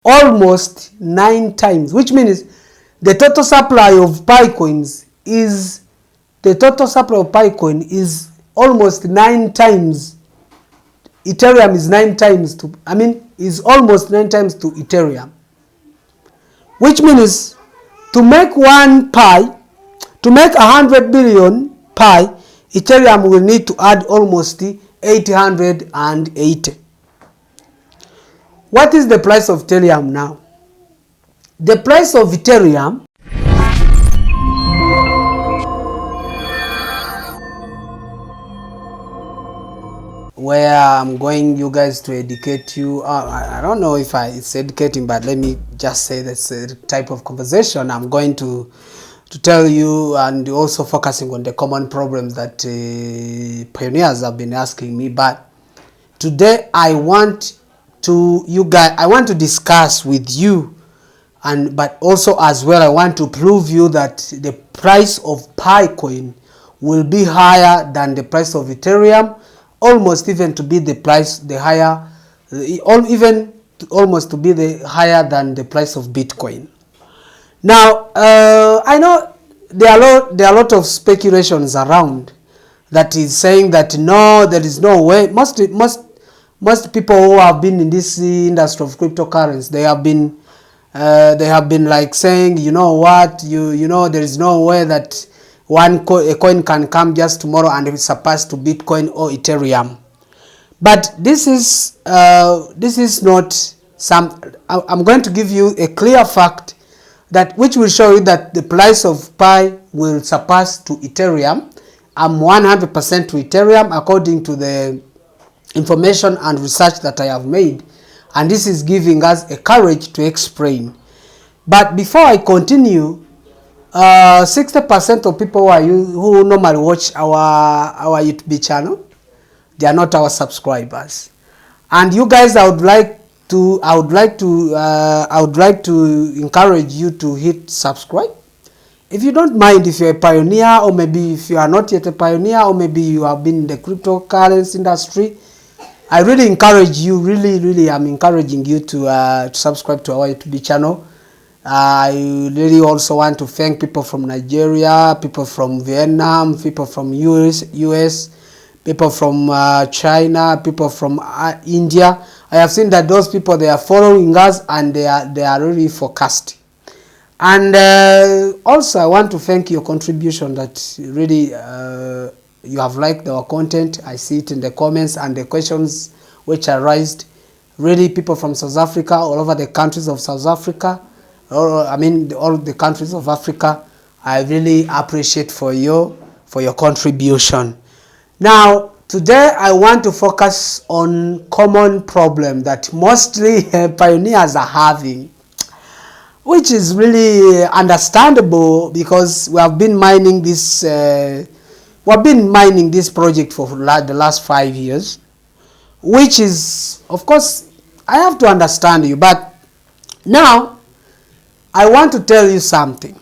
almost 9 times, which means the total supply of Pi coins is almost 9 times. Ethereum is 9 times to, is almost 9 times to Ethereum. Which means to make 1 Pi, to make 100 billion Pi, Ethereum will need to add almost 880. What is the price of Ethereum now? The price of Ethereum where I'm going you guys to educate you. I don't know if it's educating, but let me just say that's a type of conversation I'm going to tell you, and also focusing on the common problems that pioneers have been asking me. But today I want to discuss with you, but also as well I want to prove you that the price of Pi coin will be higher than the price of Ethereum, almost even to be almost to be higher than the price of Bitcoin. Now, I know there are a lot of speculations around that is saying that no, there is no way. Most people who have been in this industry of cryptocurrency, they have been like saying, you know what, you know, there is no way that a coin can come just tomorrow and surpass to Bitcoin or Ethereum. But this is not some. I'm going to give you a clear fact that which will show you that the price of Pi will surpass to Ethereum. I'm 100% to Ethereum according to the information and research that I have made, and this is giving us a courage to explain. But before I continue, 60% of people who normally watch our YouTube channel, they are not our subscribers. And you guys, I would like to encourage you to hit subscribe. If you don't mind, if you're a pioneer, or maybe if you are not yet a pioneer, or maybe you have been in the cryptocurrency industry, I really encourage you, really I'm encouraging you to subscribe to our YouTube channel. I really also want to thank people from Nigeria, people from Vietnam, people from US, people from China, people from India. I have seen that those people, they are following us, and they are really focused. And also I want to thank your contribution that really you have liked our content. I see it in the comments and the questions which are raised. Really, people from South Africa, all over the countries of South Africa, all the countries of Africa, I really appreciate for your contribution. Now, today I want to focus on common problem that mostly pioneers are having, which is really understandable because we have been mining this project for the last 5 years, which is, of course, I have to understand you. But now I want to tell you something.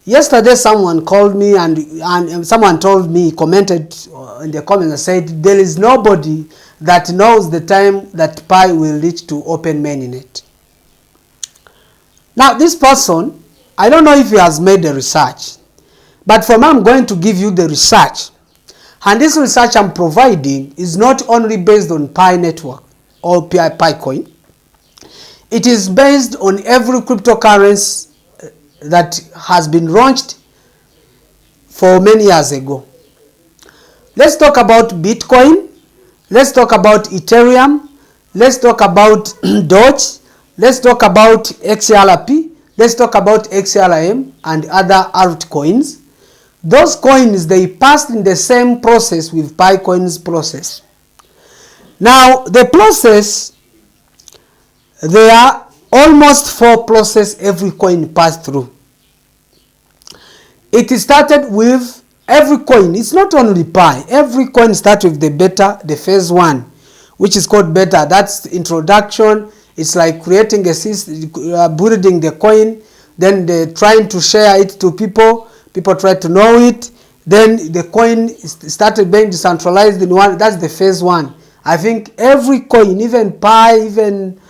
Yesterday someone called me and someone told me, commented in the comments and said there is nobody that knows the time that Pi will reach to open mainnet. Now this person, I don't know if he has made the research, but for me I'm going to give you the research. And this research I'm providing is not only based on Pi network or Pi coin. It is based on every cryptocurrency that has been launched for many years ago. Let's talk about Bitcoin. Let's talk about Ethereum. Let's talk about Doge. Let's talk about XRP. Let's talk about XRM and other altcoins. Those coins, they passed in the same process with Pi coins process. Now, the process, there are almost 4 processes every coin passed through. It started with every coin. It's not only Pi. Every coin starts with the beta, the phase 1, which is called beta. That's the introduction. It's like creating a system, building the coin, then they're trying to share it to people. People try to know it. Then the coin started being decentralized in one. That's the phase 1. I think every coin, even Pi, even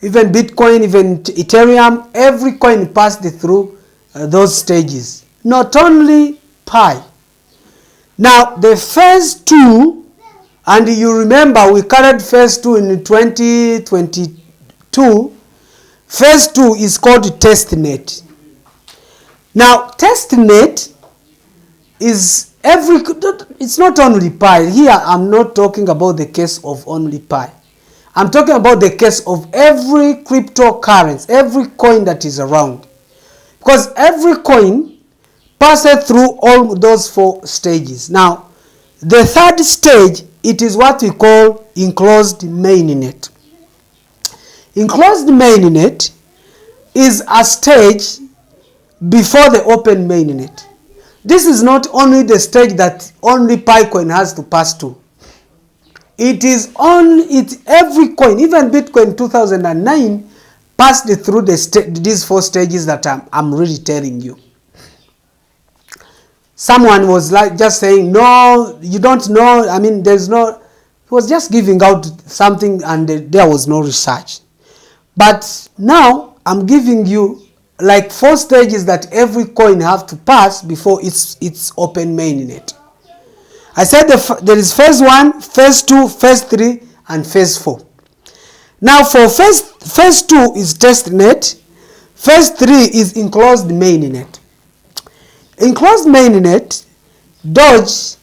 even Bitcoin, even Ethereum, every coin passed through those stages. Not only Pi. Now, the phase 2, and you remember we carried phase 2 in 2022. Phase 2 is called testnet. Now, testnet is it's not only Pi. Here, I'm not talking about the case of only Pi. I'm talking about the case of every cryptocurrency, every coin that is around. Because every coin passes through all those 4 stages. Now, the third stage, it is what we call enclosed mainnet. Enclosed mainnet is a stage before the open mainnet. This is not only the stage that only Pi coin has to pass to. It is every coin, even Bitcoin 2009 passed through these 4 stages that I'm really telling you. Someone was like just saying, no, you don't know. I mean, he was just giving out something and there was no research. But now I'm giving you like 4 stages that every coin have to pass before it's open mainnet. I said there is phase 1, phase 2, phase 3, and phase 4. Now for phase 2 is testnet, phase 3 is enclosed mainnet. Enclosed mainnet, Doge,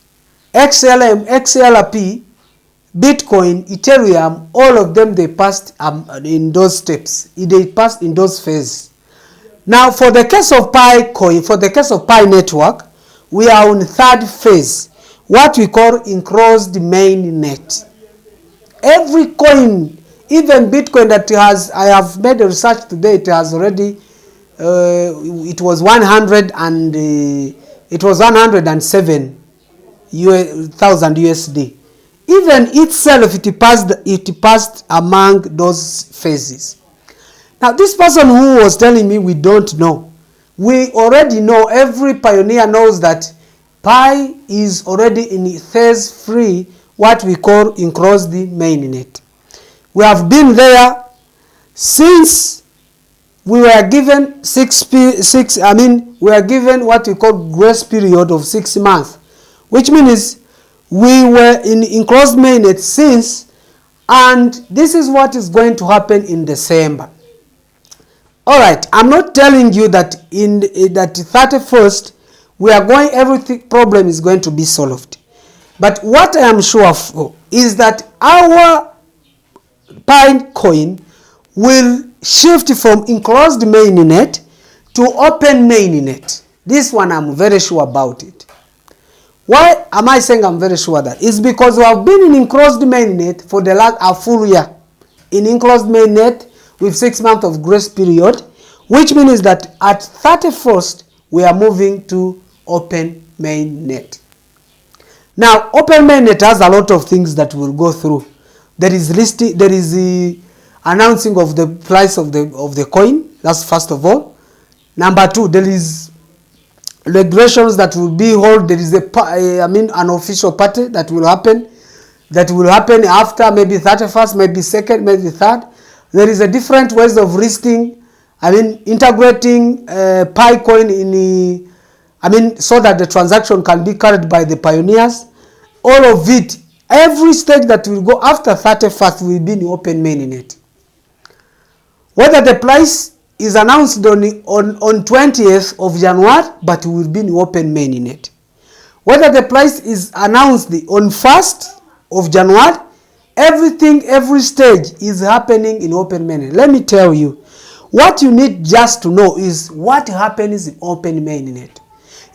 XLM, XLRP, Bitcoin, Ethereum, all of them they passed in those steps. They passed in those phases. Now for the case of Pi coin, for the case of Pi network, we are on 3rd phase, what we call enclosed mainnet. Every coin, even Bitcoin that I have made a research today, it has already, it was 107,000 USD. Even itself, it passed among those phases. Now, this person who was telling me we don't know, we already know, every pioneer knows that Pi is already in phase 3, what we call enclosed mainnet. We have been there since we were given we were given what we call grace period of 6 months, which means we were in enclosed mainnet since, and this is what is going to happen in December. All right, I'm not telling you that in that 31st we are going, everything problem is going to be solved. But what I am sure of is that our Pi coin will shift from enclosed mainnet to open mainnet. This one I'm very sure about it. Why am I saying I'm very sure that? It's because we have been in enclosed mainnet for the last full year. In enclosed mainnet with 6 months of grace period, which means that at 31st we are moving to open mainnet. Now, open mainnet has a lot of things that we'll go through. There is the announcing of the price of the coin. That's first of all. Number 2, there is regulations that will be held. There is an official party that will happen. That will happen after maybe 31st, maybe 2nd, maybe 3rd. There is a different ways of listing. Integrating Pi coin in so that the transaction can be carried by the pioneers. All of it, every stage that will go after 31st will be in open mainnet. Whether the price is announced on 20th of January, but it will be in open mainnet. Whether the price is announced on 1st of January, every stage is happening in open mainnet. Let me tell you, what you need just to know is what happens in open mainnet.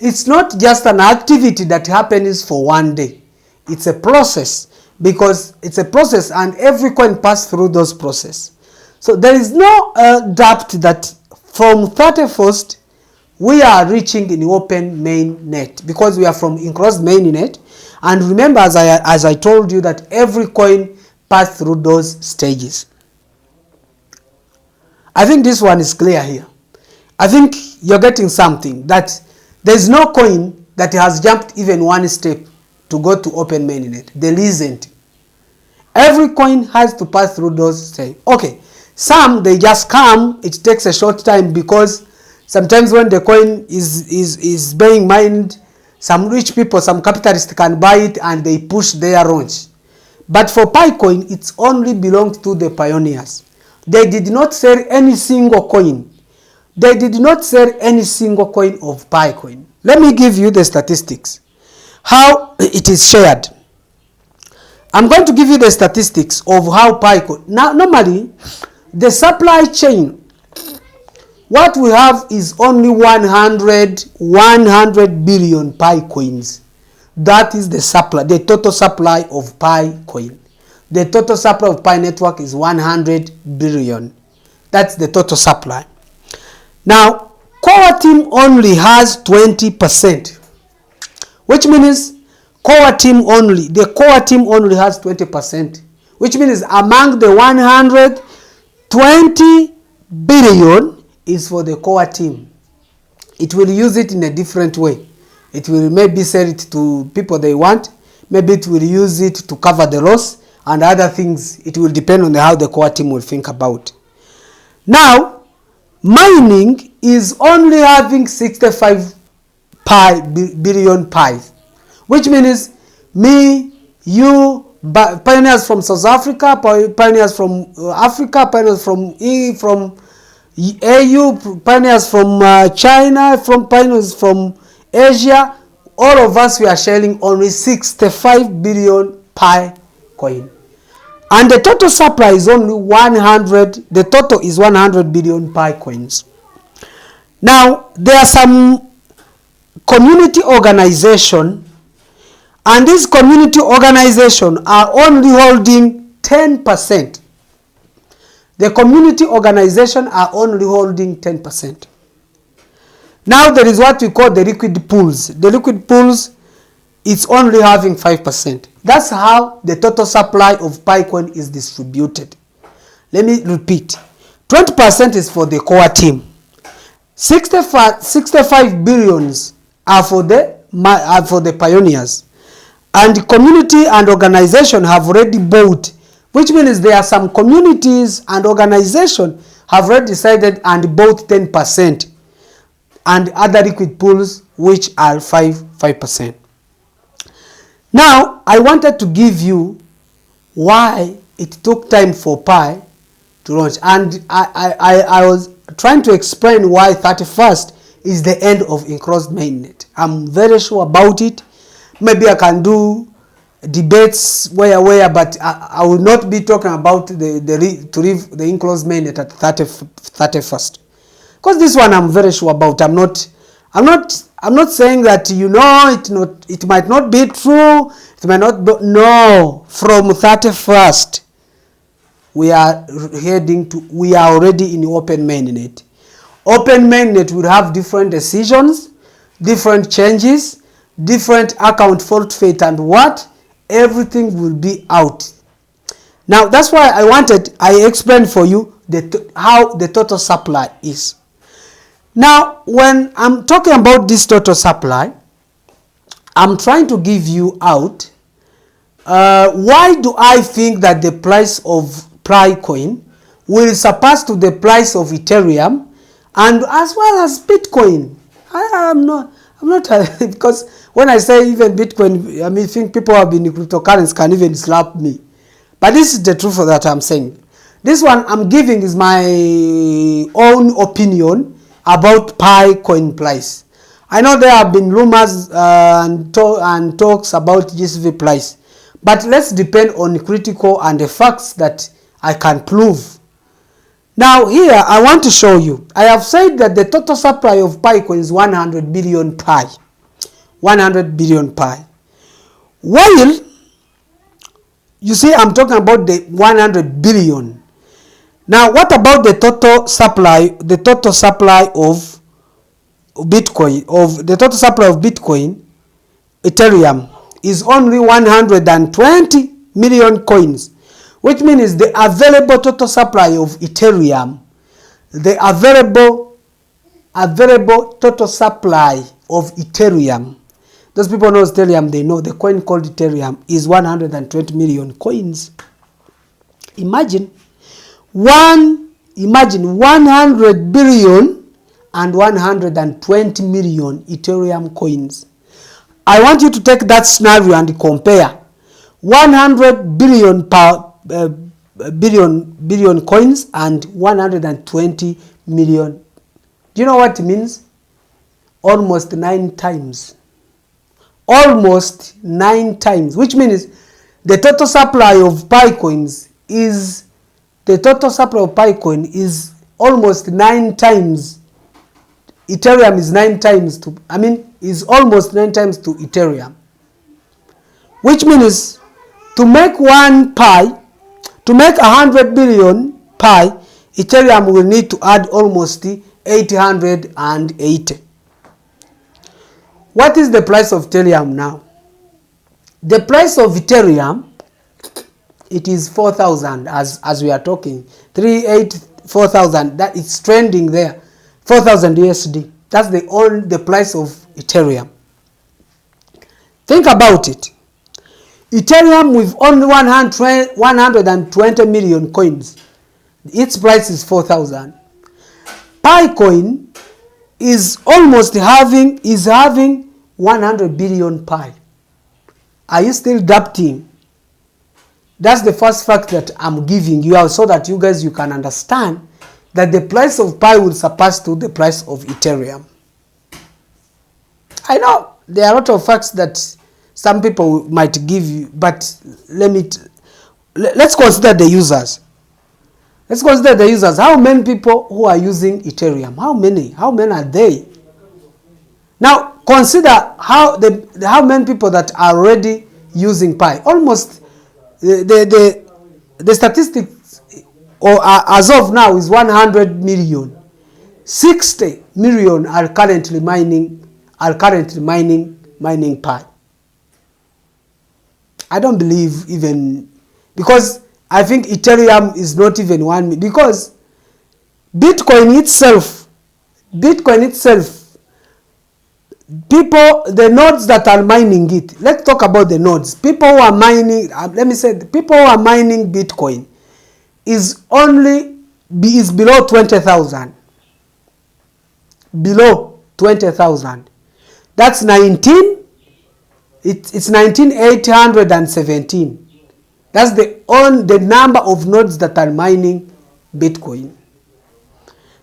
It's not just an activity that happens for one day. It's a process, because it's a process and every coin passes through those processes. So there is no doubt that from 31st we are reaching in open mainnet, because we are from enclosed mainnet. And remember, as I told you, that every coin passed through those stages. I think this one is clear here. I think you're getting something, that there is no coin that has jumped even one step to go to open mainnet. There isn't. Every coin has to pass through those stages. Okay, Some, they just come, it takes a short time, because sometimes when the coin is being mined, some rich people, some capitalists can buy it and they push their launch. But for PiCoin, it only belongs to the pioneers. They did not sell any single coin. They did not sell any single coin of PiCoin. Let me give you the statistics, how it is shared. I'm going to give you the statistics of how PiCoin. Now, normally, the supply chain, what we have is only 100 billion PiCoins. That is the supply, the total supply of PiCoin. The total supply of Pi network is 100 billion. That's the total supply. Now, core team only has 20%, which means core team only, the core team only has 20%, which means among the 120 billion is for the core team. It will use it in a different way. It will maybe sell it to people they want. Maybe it will use it to cover the loss and other things. It will depend on how the core team will think about. Now, mining is only having 65 billion pies, which means me, you, pioneers from South Africa, pioneers from Africa, pioneers from AU, pioneers from China, pioneers from Asia, all of us, we are sharing only 65 billion Pi coin. And the total supply is only 100, the total is 100 billion Pi coins. Now, there are some community organization, and these community organization are only holding 10%. The community organization are only holding 10%. Now there is what we call the liquid pools. The liquid pools, it's only having 5%. That's how the total supply of PiCoin is distributed. Let me repeat. 20% is for the core team. 65 billions are for the pioneers. And community and organization have already bought, which means there are some communities and organization have already decided and bought 10%. And other liquid pools which are 5%. Now, I wanted to give you why it took time for Pi to launch. And I was trying to explain why 31st is the end of enclosed mainnet. I'm very sure about it. Maybe I can do debates where, but I will not be talking about to leave the enclosed mainnet at 31st. Because this one I'm very sure about. I'm not saying that, you know, it might not be true. It might not be, no. From 31st, we are already in open mainnet. Open mainnet will have different decisions, different changes, different account fault fate, and what? Everything will be out. Now that's why I explained for you how the total supply is. Now, when I'm talking about this total supply, I'm trying to give you out why do I think that the price of PiCoin will surpass to the price of Ethereum and as well as Bitcoin. I'm not because when I say even Bitcoin, I mean, think people have been in cryptocurrency can even slap me. But this is the truth that I'm saying. This one I'm giving is my own opinion about PiCoin price. I know there have been rumors and talks about GSV price, but let's depend on critical and the facts that I can prove. Now here I want to show you. I have said that the total supply of PiCoin is 100 billion Pi. 100 billion Pi. While you see I'm talking about the 100 billion. Now, what about the total supply? The total supply of Bitcoin, Ethereum is only 120 million coins, which means the available total supply of Ethereum, the available total supply of Ethereum. Those people know Ethereum, they know the coin called Ethereum is 120 million coins. Imagine Imagine 100 billion and 120 million Ethereum coins. I want you to take that scenario and compare 100 billion billion coins and 120 million. Do you know what it means? Almost 9 times. Almost 9 times, which means the total supply of Pi coins is almost 9 times. Ethereum is 9 times to, is almost 9 times to Ethereum. Which means to make 1 Pi, to make 100 billion Pi, Ethereum will need to add almost 880. What is the price of Ethereum now? The price of Ethereum, it is 4,000 as we are talking. 4,000, that it's trending there. 4,000 USD. That's the price of Ethereum. Think about it. Ethereum with only 120 million coins, its price is 4,000. Pi coin is almost having 100 billion Pi. Are you still doubting? That's the first fact that I'm giving you so that you guys can understand that the price of Pi will surpass to the price of Ethereum. I know there are a lot of facts that some people might give you, but let's consider the users. Let's consider the users. How many people who are using Ethereum? How many? How many are they? Now consider how many people that are already using Pi. Almost the statistics as of now is 100 million. 60 million are currently mining Pi. I don't believe even, because I think Ethereum is not even 1 million, because Bitcoin itself, people, the nodes that are mining it, let's talk about the nodes. People who are mining, people who are mining Bitcoin is below 20,000. Below 20,000. That's 19,817. That's the number of nodes that are mining Bitcoin.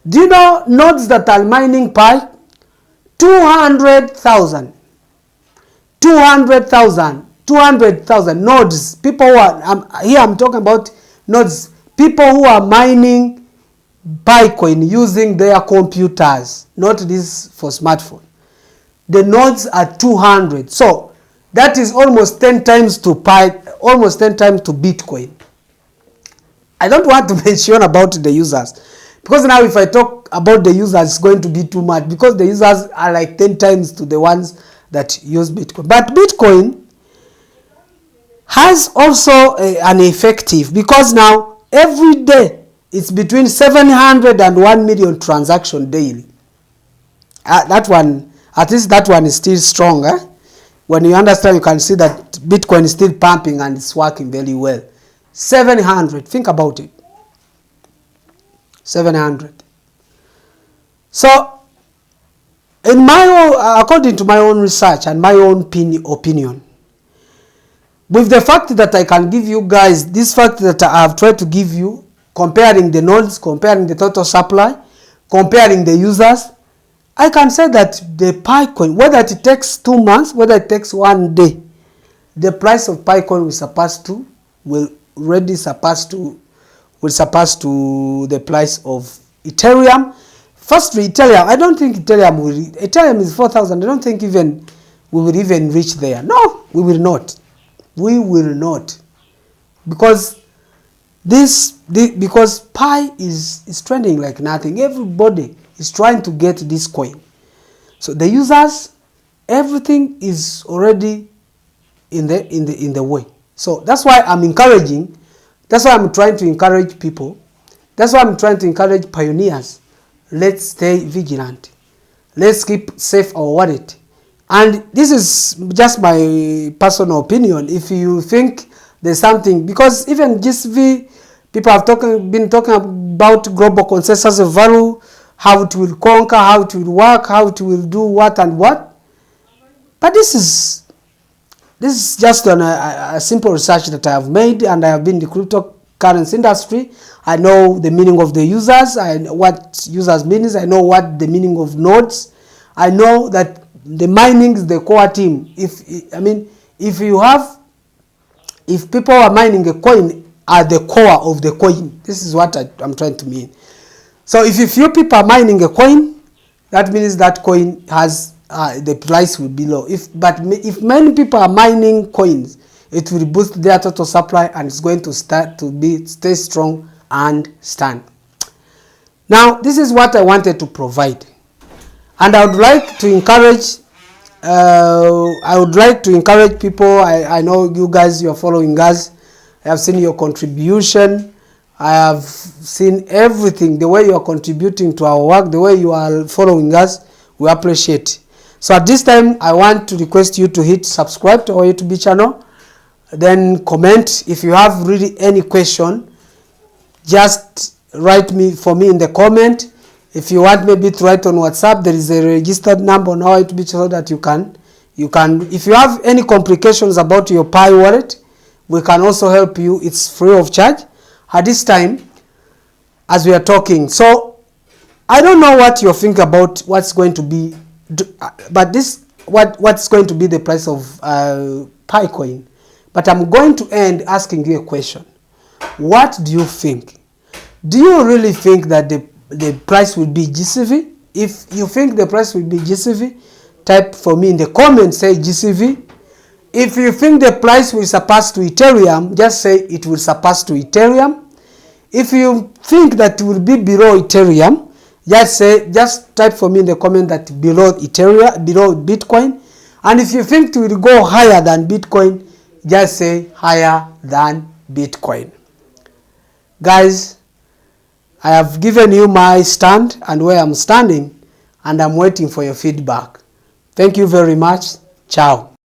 Do you know nodes that are mining Pi? 200,000. 200,000 nodes. People who are, here I'm talking about nodes. People who are mining Bitcoin using their computers, not this for smartphone. The nodes are 200. So that is almost 10 times to Pi, almost 10 times to Bitcoin. I don't want to mention about the users, because now if I talk about the users, it's going to be too much, because the users are like 10 times to the ones that use Bitcoin. But Bitcoin has also an effective, because now every day it's between 700 and 1 million transactions daily. That one, at least that one is still strong. When you understand, you can see that Bitcoin is still pumping and it's working very well. 700, think about it. 700. So, according to my own research and my own opinion, with the fact that I can give you guys, this fact that I have tried to give you, comparing the nodes, comparing the total supply, comparing the users, I can say that the Pi coin, whether it takes 2 months, whether it takes 1 day, the price of Pi coin will surpass to the price of Ethereum. Firstly, Ethereum, I don't think Ethereum is 4,000. I don't think even we will even reach there. No, we will not. We will not. Because because Pi is trending like nothing. Everybody is trying to get this coin. So the users, everything is already in the way. So that's why I'm encouraging. That's why I'm trying to encourage people. That's why I'm trying to encourage pioneers. Let's stay vigilant. Let's keep safe our wallet. And this is just my personal opinion. If you think there's something, because even GSV People have been talking about global consensus of value, how it will conquer, how it will work, how it will do what and what. But this is just a simple research that I have made, and I have been in the cryptocurrency industry. I know the meaning of the users, I know what users means, I know what the meaning of nodes. I know that the mining is the core team. If people are mining a coin at the core of the coin, this is what I'm trying to mean. So if a few people are mining a coin, that means that coin has the price will be low. If many people are mining coins, it will boost their total supply, and it's going to stay strong and stand. Now, this is what I wanted to provide, and I would like to encourage. People. I know you guys, you are following us. I have seen your contribution. I have seen everything, the way you are contributing to our work, the way you are following us. We appreciate. So at this time, I want to request you to hit subscribe to our YouTube channel. Then comment. If you have really any question, just write for me in the comment. If you want maybe to write on WhatsApp, there is a registered number on our YouTube so that you can. If you have any complications about your Pi wallet, we can also help you. It's free of charge. At this time, as we are talking, so I don't know what you think about what's going to be, but what's going to be the price of Pi coin. But I'm going to end asking you a question. What do you think? Do you really think that the price will be GCV? If you think the price will be GCV, type for me in the comments, say GCV. If you think the price will surpass to Ethereum, just say it will surpass to Ethereum. If you think that it will be below Ethereum, just type for me in the comment that below Ethereum, below Bitcoin. And if you think it will go higher than Bitcoin, just say higher than Bitcoin. Guys, I have given you my stand and where I'm standing, and I'm waiting for your feedback. Thank you very much. Ciao.